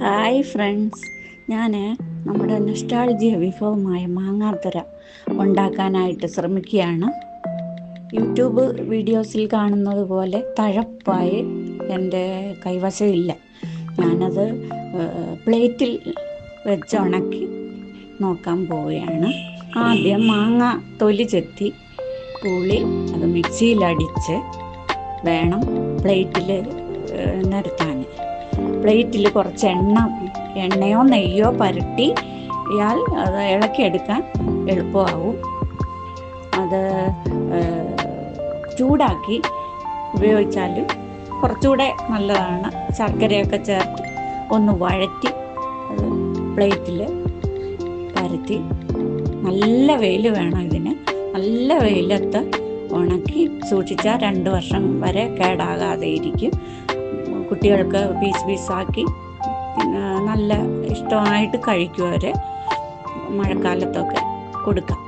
Hi friends, ഞാൻ നമ്മുടെ nostalgia വിഭവമായ മാങ്ങാത്തര ഉണ്ടാക്കാനായിട്ട് ശ്രമിക്കുകയാണ്. യൂട്യൂബ് വീഡിയോസിൽ കാണുന്നത് പോലെ തഴപ്പായി എൻ്റെ കൈവശമില്ല. ഞാനത് പ്ലേറ്റിൽ വെച്ച് ഉണക്കി നോക്കാൻ പോവുകയാണ്. ആദ്യം മാങ്ങ തൊലി ചെത്തി പുളി അത് മിക്സിയിലടിച്ച് വേണം പ്ലേറ്റിൽ നിരത്താൻ. പ്ലേറ്റിൽ കുറച്ച് എണ്ണയോ നെയ്യോ പുരട്ടിയാൽ അത് ഇളക്കിയെടുക്കാൻ എളുപ്പമാവും. അത് ചൂടാക്കി ഉപയോഗിച്ചാൽ കുറച്ചുകൂടെ നല്ലതാണ്. ശർക്കരയൊക്കെ ചേർത്ത് ഒന്ന് വഴറ്റി അത് പ്ലേറ്റിൽ പരത്തി, നല്ല വെയിൽ വേണം ഇതിന്. നല്ല വെയിലത്ത് ഉണക്കി സൂക്ഷിച്ചാൽ 2 വർഷം വരെ കേടാകാതെ ഇരിക്കും. കുട്ടികൾക്ക് പീസാക്കി നല്ല ഇഷ്ടമായിട്ട് കഴിക്കും. മഴക്കാലത്തൊക്കെ കൊടുക്കാം.